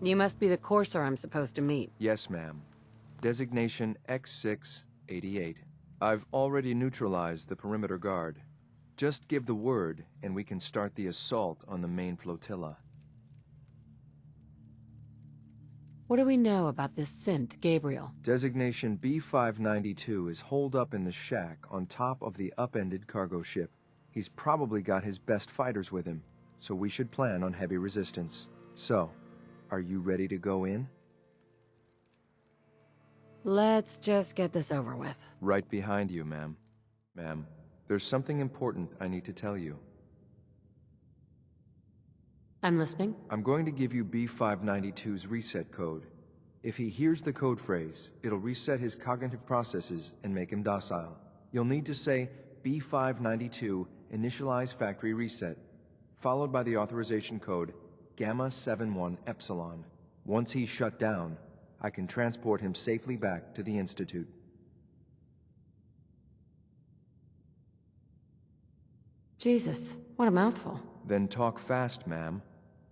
You must be the courser I'm supposed to meet. Yes, ma'am. Designation X688. I've already neutralized the perimeter guard. Just give the word, and we can start the assault on the main flotilla. What do we know about this synth, Gabriel? Designation B592 is holed up in the shack on top of the upended cargo ship. He's probably got his best fighters with him, so we should plan on heavy resistance. So, are you ready to go in? Let's just get this over with. Right behind you, ma'am. Ma'am, there's something important I need to tell you. I'm listening. I'm going to give you B592's reset code. If he hears the code phrase, it'll reset his cognitive processes and make him docile. You'll need to say B592 initialize factory reset, followed by the authorization code Gamma 71 Epsilon. Once he's shut down, I can transport him safely back to the Institute. Jesus, what a mouthful. Then talk fast, ma'am.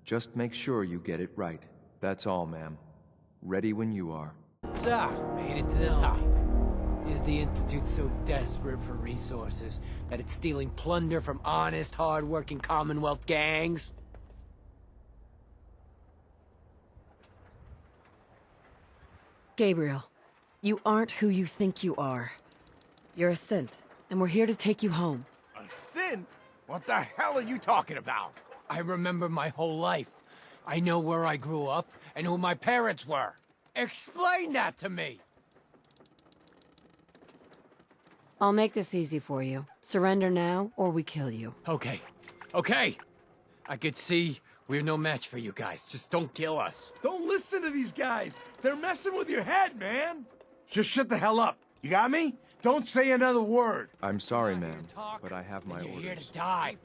Just make sure you get it right. That's all, ma'am. Ready when you are. So, made it to the top. Is the Institute so desperate for resources that it's stealing plunder from honest, hard-working Commonwealth gangs? Gabriel, you aren't who you think you are. You're a synth, and we're here to take you home. A synth? What the hell are you talking about? I remember my whole life. I know where I grew up and who my parents were. Explain that to me! I'll make this easy for you. Surrender now, or we kill you. Okay. Okay! I could see we're no match for you guys. Just don't kill us. Don't listen to these guys. They're messing with your head, man. Just shut the hell up. You got me? Don't say another word. I'm sorry, ma'am, but I have my You're orders. here to die.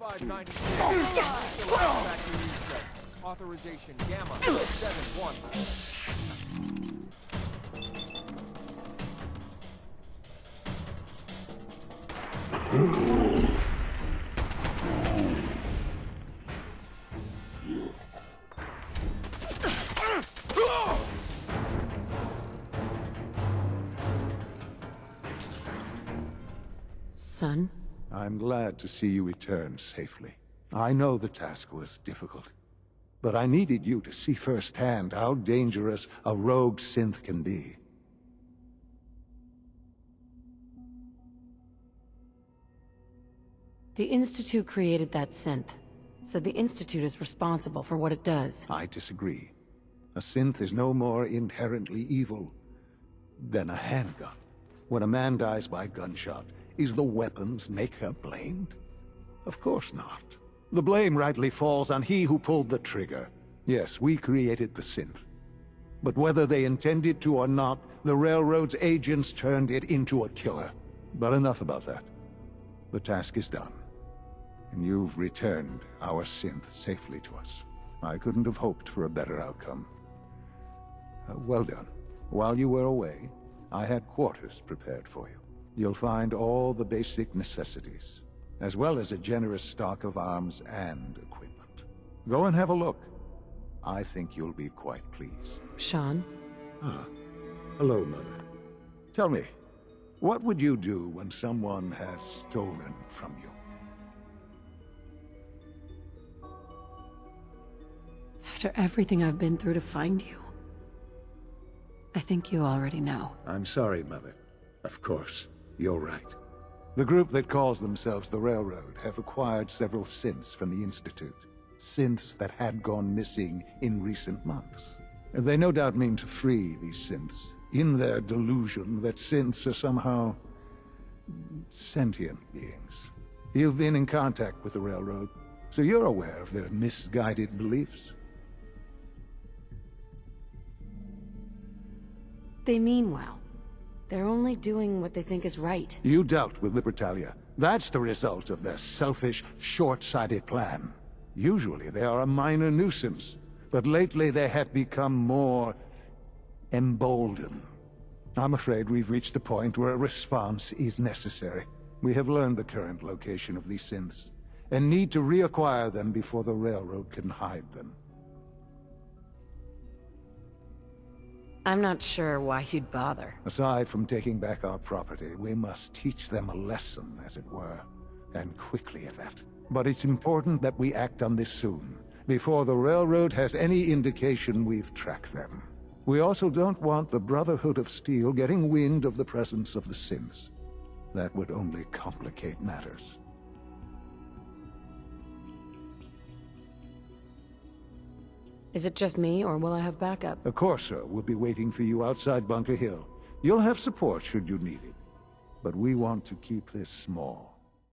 Authorization Gamma 71. Son? I'm glad to see you return safely. I know the task was difficult, but I needed you to see firsthand how dangerous a rogue synth can be. The Institute created that synth, so the Institute is responsible for what it does. I disagree. A synth is no more inherently evil than a handgun. When a man dies by gunshot, is the weapon's maker blamed? Of course not. The blame rightly falls on he who pulled the trigger. Yes, we created the synth. But whether they intended to or not, the Railroad's agents turned it into a killer. But enough about that. The task is done. And you've returned our synth safely to us. I couldn't have hoped for a better outcome. Well done. While you were away, I had quarters prepared for you. You'll find all the basic necessities, as well as a generous stock of arms and equipment. Go and have a look. I think you'll be quite pleased. Sean? Ah, hello, Mother. Tell me, what would you do when someone has stolen from you? After everything I've been through to find you, I think you already know. I'm sorry, Mother. Of course, you're right. The group that calls themselves the Railroad have acquired several synths from the Institute. Synths that had gone missing in recent months. They no doubt mean to free these synths, in their delusion that synths are somehow sentient beings. You've been in contact with the Railroad, so you're aware of their misguided beliefs. They mean well. They're only doing what they think is right. You dealt with Libertalia. That's the result of their selfish, short-sighted plan. Usually they are a minor nuisance, but lately they have become more emboldened. I'm afraid we've reached the point where a response is necessary. We have learned the current location of these synths, and need to reacquire them before the Railroad can hide them. I'm not sure why you'd bother. Aside from taking back our property, we must teach them a lesson, as it were. And quickly at that. But it's important that we act on this soon, before the Railroad has any indication we've tracked them. We also don't want the Brotherhood of Steel getting wind of the presence of the Synths. That would only complicate matters. Is it just me, or will I have backup? A Corsair will be waiting for you outside Bunker Hill. You'll have support should you need it. But we want to keep this small.